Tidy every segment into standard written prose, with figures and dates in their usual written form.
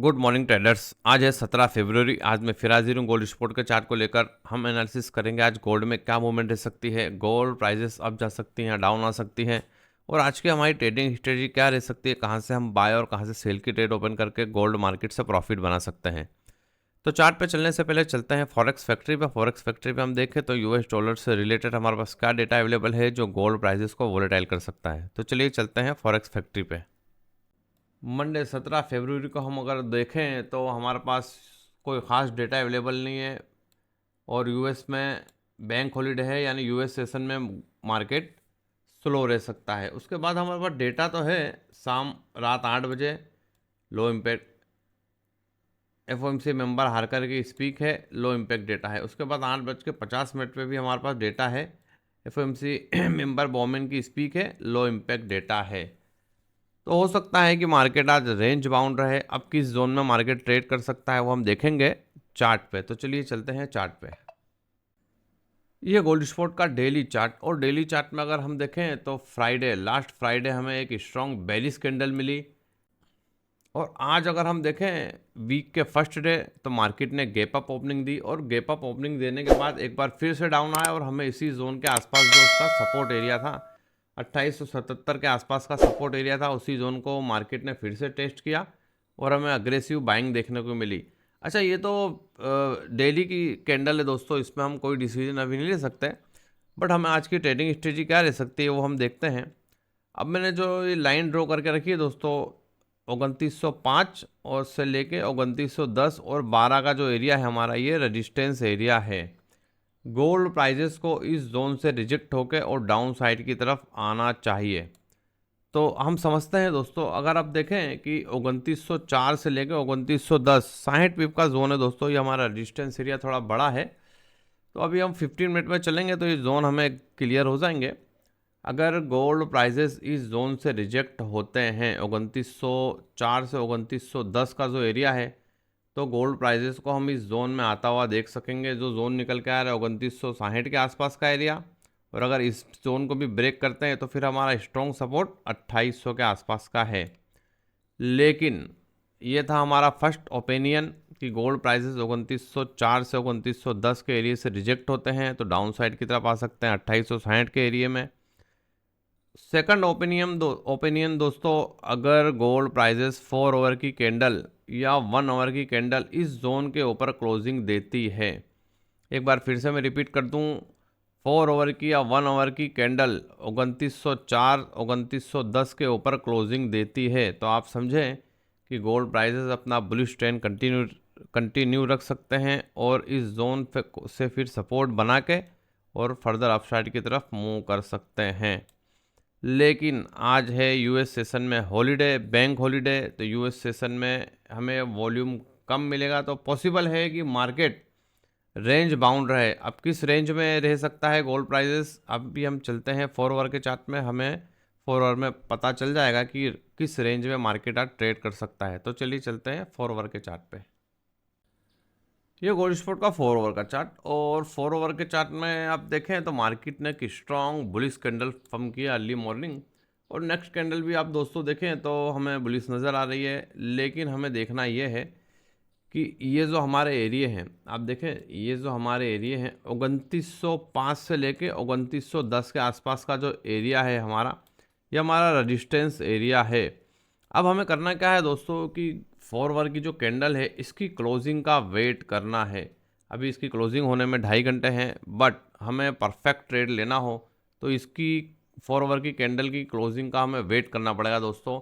Good morning traders. आज है 17 फरवरी। आज मैं फिर हाजिर हूँ गोल्ड स्पॉट के चार्ट को लेकर। हम एनालिसिस करेंगे आज गोल्ड में क्या मूवमेंट रह सकती है, गोल्ड प्राइसेस अप जा सकती हैं, डाउन आ सकती हैं, और आज की हमारी ट्रेडिंग स्ट्रेटजी क्या रह सकती है, कहाँ से हम बाय और कहाँ से सेल की ट्रेड ओपन करके गोल्ड मार्केट से प्रॉफिट बना सकते हैं। तो चार्ट पे चलने से पहले चलते हैं फॉरेक्स फैक्ट्री पे। फॉरेक्स फैक्ट्री पे हम देखें तो यूएस डॉलर से रिलेटेड हमारे पास क्या डेटा अवेलेबल है जो गोल्ड प्राइसेस को वोलेटाइल कर सकता है। तो चलिए चलते हैं फॉरेक्स फैक्ट्री पे। मंडे 17 फरवरी को हम अगर देखें तो हमारे पास कोई ख़ास डेटा अवेलेबल नहीं है, और यूएस में बैंक हॉलीडे है, यानी यूएस सेशन में मार्केट स्लो रह सकता है। उसके बाद हमारे पास डेटा तो है, शाम रात 8 बजे लो इम्पैक्ट एफओएमसी मेंबर हारकर की स्पीक है, लो इम्पैक्ट डेटा है। उसके बाद 8:50 पे भी हमारे पास डेटा है, एफओएमसी मेंबर बॉमेन की स्पीक है, लो इम्पैक्ट डेटा है। तो हो सकता है कि मार्केट आज रेंज बाउंड रहे। अब किस जोन में मार्केट ट्रेड कर सकता है वो हम देखेंगे चार्ट पे। तो चलिए चलते हैं चार्ट पे। ये गोल्ड स्पॉट का डेली चार्ट, और डेली चार्ट में अगर हम देखें तो लास्ट फ्राइडे हमें एक स्ट्रॉन्ग बेरिश कैंडल मिली, और आज अगर हम देखें वीक के फर्स्ट डे तो मार्केट ने गैप अप ओपनिंग दी, और गैप अप ओपनिंग देने के बाद एक बार फिर से डाउन आया, और हमें इसी जोन के आसपास जो उसका सपोर्ट एरिया था 2877 के आसपास का सपोर्ट एरिया था, उसी जोन को मार्केट ने फिर से टेस्ट किया और हमें अग्रेसिव बाइंग देखने को मिली। अच्छा, ये तो डेली की कैंडल है दोस्तों, इसमें हम कोई डिसीजन अभी नहीं ले सकते, बट हमें आज की ट्रेडिंग स्ट्रेटजी क्या रह सकती है वो हम देखते हैं। अब मैंने जो ये लाइन ड्रॉ करके रखी है दोस्तों, 2905 और से लेके 2910 और 12 का जो एरिया है हमारा, ये रेजिस्टेंस एरिया है। गोल्ड प्राइजेस को इस जोन से रिजेक्ट होकर और डाउन साइड की तरफ आना चाहिए। तो हम समझते हैं दोस्तों, अगर आप देखें कि 2904 से लेकर 2910 60 पिप का जोन है दोस्तों, ये हमारा रेजिस्टेंस एरिया थोड़ा बड़ा है। तो अभी हम 15 मिनट में चलेंगे तो ये जोन हमें क्लियर हो जाएंगे। अगर गोल्ड प्राइजेस इस जोन से रिजेक्ट होते हैं, 2904 से 2910 का जो एरिया है, तो गोल्ड प्राइजेस को हम इस जोन में आता हुआ देख सकेंगे। जो जोन निकल के आ रहा है 2960 के आसपास का एरिया, और अगर इस जोन को भी ब्रेक करते हैं तो फिर हमारा स्ट्रॉन्ग सपोर्ट 2800 के आसपास का है। लेकिन ये था हमारा फर्स्ट ओपिनियन कि गोल्ड प्राइसेस 2904 से 2910 के एरिया से रिजेक्ट होते हैं तो डाउन साइड की तरफ आ सकते हैं 2860 के एरिया में। सेकंड ओपिनियन दोस्तों, अगर गोल्ड प्राइसेस 4 आवर की कैंडल या 1 आवर की कैंडल इस जोन के ऊपर क्लोजिंग देती है, एक बार फिर से मैं रिपीट कर दूं, 4 आवर की या 1 आवर की कैंडल 2904 2910 के ऊपर क्लोजिंग देती है, तो आप समझें कि गोल्ड प्राइसेस अपना बुलिश ट्रेंड कंटिन्यू रख सकते हैं और इस जोन से फिर सपोर्ट बना के और फर्दर अपसाइड की तरफ मूव कर सकते हैं। लेकिन आज है यूएस सेशन में हॉलीडे, बैंक हॉलीडे, तो यूएस सेशन में हमें वॉल्यूम कम मिलेगा, तो पॉसिबल है कि मार्केट रेंज बाउंड रहे। अब किस रेंज में रह सकता है गोल्ड प्राइसेस, अब भी हम चलते हैं 4 आवर के चार्ट में, हमें 4 आवर में पता चल जाएगा कि किस रेंज में मार्केट आज ट्रेड कर सकता है। तो चलिए चलते हैं 4 आवर के चार्ट पे। ये गोल्ड स्पॉट का 4 आवर का चार्ट, और 4 आवर के चार्ट में आप देखें तो मार्केट ने एक स्ट्रॉन्ग बुलिश कैंडल फॉर्म किया अर्ली मॉर्निंग, और नेक्स्ट कैंडल भी आप दोस्तों देखें तो हमें बुलिश नज़र आ रही है। लेकिन हमें देखना ये है कि ये जो हमारे एरिया हैं, आप देखें ये जो हमारे एरिया हैं 2905 से लेके 2910 के आसपास का जो एरिया है हमारा, ये हमारा रेजिस्टेंस एरिया है। अब हमें करना क्या है दोस्तों कि 4 आवर की जो कैंडल है इसकी क्लोजिंग का वेट करना है। अभी इसकी क्लोजिंग होने में 2.5 घंटे हैं, बट हमें परफेक्ट ट्रेड लेना हो तो इसकी 4 आवर की कैंडल की क्लोजिंग का हमें वेट करना पड़ेगा दोस्तों।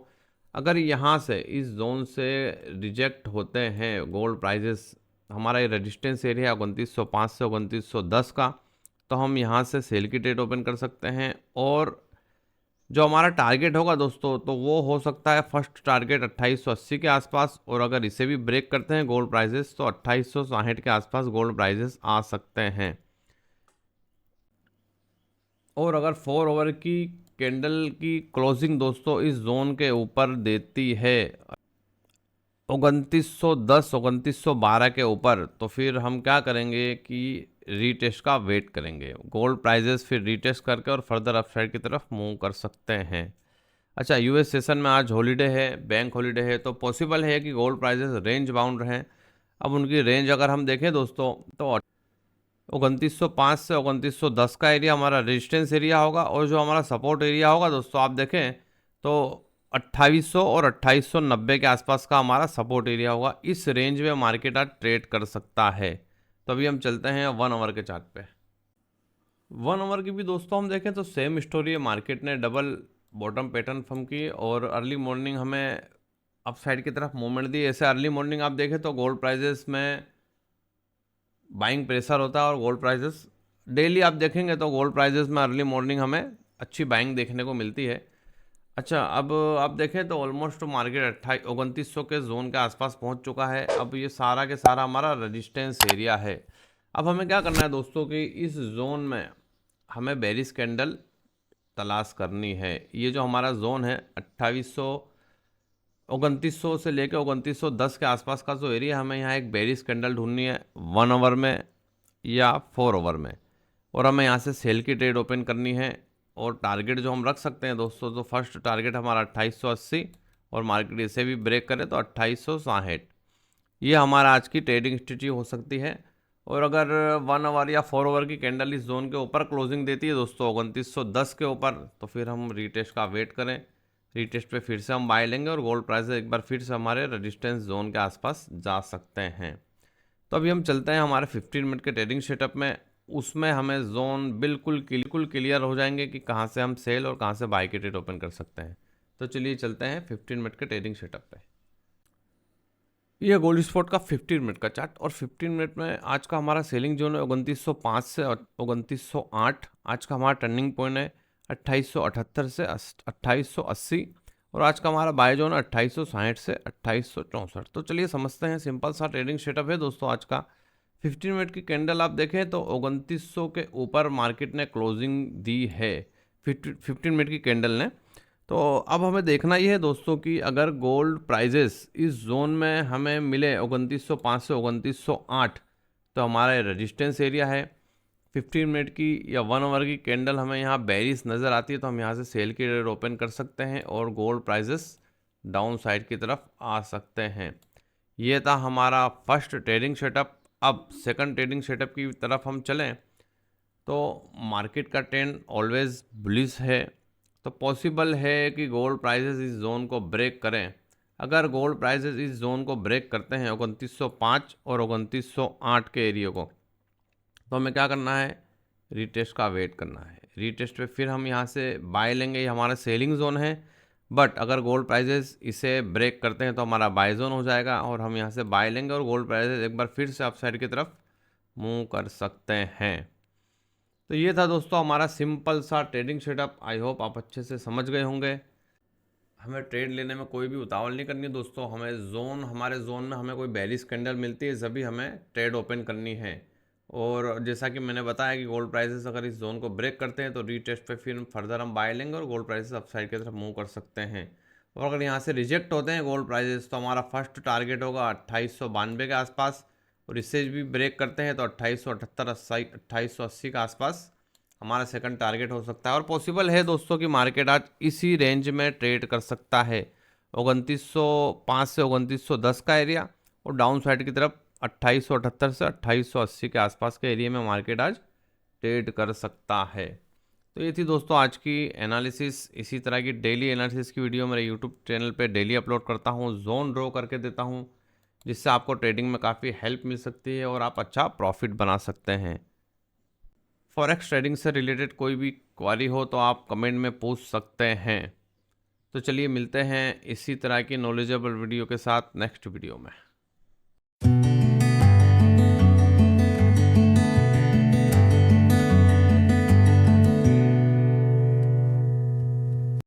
अगर यहाँ से इस जोन से रिजेक्ट होते हैं गोल्ड प्राइजेस, हमारा ये रेजिस्टेंस एरिया 2905 से 2910 का, तो हम यहाँ से सेल की ट्रेड ओपन कर सकते हैं। और जो हमारा टारगेट होगा दोस्तों, तो वो हो सकता है फर्स्ट टारगेट 2880 के आसपास, और अगर इसे भी ब्रेक करते हैं गोल्ड प्राइजेस तो 2860 के आसपास गोल्ड प्राइजेस आ सकते हैं। और अगर 4 आवर की कैंडल की क्लोजिंग दोस्तों इस जोन के ऊपर देती है 2910 2912 के ऊपर, तो फिर हम क्या करेंगे कि रीटेस्ट का वेट करेंगे। गोल्ड प्राइजेस फिर रीटेस्ट करके और फर्दर अपसाइड की तरफ मूव कर सकते हैं। अच्छा, यूएस सेशन में आज हॉलीडे है, बैंक हॉलीडे है, तो पॉसिबल है कि गोल्ड प्राइजेस रेंज बाउंड रहें। अब उनकी रेंज अगर हम देखें दोस्तों तो 2905 से 2910 का एरिया हमारा रेजिस्टेंस एरिया होगा, और जो हमारा सपोर्ट एरिया होगा दोस्तों आप देखें तो 2800 और 2890 के आसपास का हमारा सपोर्ट एरिया होगा। इस रेंज में मार्केट आज ट्रेड कर सकता है। तो अभी हम चलते हैं 1 आवर के चार्ट पे। 1 आवर की भी दोस्तों हम देखें तो सेम स्टोरी है, मार्केट ने डबल बॉटम पैटर्न फॉर्म की और अर्ली मॉर्निंग हमें अप साइड की तरफ मूवमेंट दी। ऐसे अर्ली मॉर्निंग आप देखें तो गोल्ड प्राइजेस में बाइंग प्रेशर होता है, और गोल्ड प्राइजेस डेली आप देखेंगे तो गोल्ड प्राइजेस में अर्ली मॉर्निंग हमें अच्छी बाइंग देखने को मिलती है। अच्छा, अब आप देखें तो ऑलमोस्ट मार्केट 2900 के जोन के आसपास पहुंच चुका है। अब ये सारा के सारा हमारा रेजिस्टेंस एरिया है। अब हमें क्या करना है दोस्तों कि इस जोन में हमें बेरिश कैंडल तलाश करनी है। ये जो हमारा जोन है 2900 से लेकर 2910 के आसपास का जो एरिया, हमें यहाँ एक बेरिश कैंडल ढूंढनी है 1 आवर में या 4 आवर में, और हमें यहाँ से सेल की ट्रेड ओपन करनी है। और टारगेट जो हम रख सकते हैं दोस्तों, तो फर्स्ट टारगेट हमारा 2880, और मार्केट इसे भी ब्रेक करे तो 2860। ये हमारा आज की ट्रेडिंग स्ट्रेटजी हो सकती है। और अगर 1 आवर या 4 आवर की कैंडल इस जोन के ऊपर क्लोजिंग देती है दोस्तों 2910 के ऊपर, तो फिर हम रीटेस्ट का वेट करें। रीटेस्ट पे फिर से हम बाय लेंगे और गोल्ड प्राइस एक बार फिर से हमारे रेजिस्टेंस जोन के आसपास जा सकते हैं। तो अभी हम चलते हैं हमारे 15 मिनट के ट्रेडिंग सेटअप में। उसमें हमें जोन बिल्कुल क्लियर हो जाएंगे कि कहाँ से हम सेल और कहाँ से बाय के ट्रेड ओपन कर सकते हैं। तो चलिए चलते हैं 15 मिनट के ट्रेडिंग सेटअप पे। यह गोल्ड स्पॉट का 15 मिनट का चार्ट, और 15 मिनट में आज का हमारा सेलिंग जोन है 2905 से 2908। आज का हमारा टर्निंग पॉइंट है 2878 से 2880, और आज का हमारा बाय जोन 2860 से 2864। तो चलिए समझते हैं, सिंपल सा ट्रेडिंग सेटअप है दोस्तों आज का। 15 मिनट की कैंडल आप देखें तो 2900 के ऊपर मार्केट ने क्लोजिंग दी है 15 मिनट की कैंडल ने। तो अब हमें देखना ये है दोस्तों कि अगर गोल्ड प्राइजेस इस जोन में हमें मिले 2905 से 2908, तो हमारा रेजिस्टेंस एरिया है। 15 मिनट की या 1 आवर की कैंडल हमें यहाँ बेरिश नज़र आती है, तो हम यहाँ से सेल की ट्रेड ओपन कर सकते हैं और गोल्ड प्राइजेस डाउन साइड की तरफ आ सकते हैं। ये था हमारा फर्स्ट ट्रेडिंग सेटअप। अब सेकंड ट्रेडिंग सेटअप की तरफ हम चलें तो मार्केट का ट्रेंड ऑलवेज बुलिश है, तो पॉसिबल है कि गोल्ड प्राइजेस इस जोन को ब्रेक करें। अगर गोल्ड प्राइजेस इस जोन को ब्रेक करते हैं 2905 और 2908 के एरिया को, तो हमें क्या करना है, रीटेस्ट का वेट करना है। रीटेस्ट पे फिर हम यहाँ से बाय लेंगे, ये हमारा सेलिंग जोन है। बट अगर गोल्ड प्राइजेस इसे ब्रेक करते हैं तो हमारा बाय जोन हो जाएगा, और हम यहाँ से बाय लेंगे और गोल्ड प्राइजेस एक बार फिर से अपसाइड की तरफ मूव कर सकते हैं। तो ये था दोस्तों हमारा सिंपल सा ट्रेडिंग सेटअप। आई होप आप अच्छे से समझ गए होंगे। हमें ट्रेड लेने में कोई भी उतावल नहीं करनी दोस्तों। हमारे जोन में हमें कोई बेरिश कैंडल मिलती है जभी हमें ट्रेड ओपन करनी है। और जैसा कि मैंने बताया कि गोल्ड प्राइसेस अगर इस जोन को ब्रेक करते हैं तो रीटेस्ट पे फिर फर्दर हम बाय लेंगे और गोल्ड प्राइसेस अपसाइड की तरफ मूव कर सकते हैं। और अगर यहाँ से रिजेक्ट होते हैं गोल्ड प्राइसेस तो हमारा फर्स्ट टारगेट होगा 2892 के आसपास, और इससे भी ब्रेक करते हैं तो 2878 2880 के आसपास हमारा सेकंड टारगेट हो सकता है। और पॉसिबल है दोस्तों कि मार्केट आज इसी रेंज में ट्रेड कर सकता है, 2905 से 2910 का एरिया, और डाउन साइड की तरफ 2878 से 2880 के आसपास के एरिया में मार्केट आज ट्रेड कर सकता है। तो ये थी दोस्तों आज की एनालिसिस। इसी तरह की डेली एनालिसिस की वीडियो मेरे यूट्यूब चैनल पे डेली अपलोड करता हूँ, जोन ड्रॉ करके देता हूँ, जिससे आपको ट्रेडिंग में काफ़ी हेल्प मिल सकती है और आप अच्छा प्रॉफिट बना सकते हैं। फॉरेक्स ट्रेडिंग से रिलेटेड कोई भी क्वारी हो तो आप कमेंट में पूछ सकते हैं। तो चलिए मिलते हैं इसी तरह की नॉलेजेबल वीडियो के साथ नेक्स्ट वीडियो में।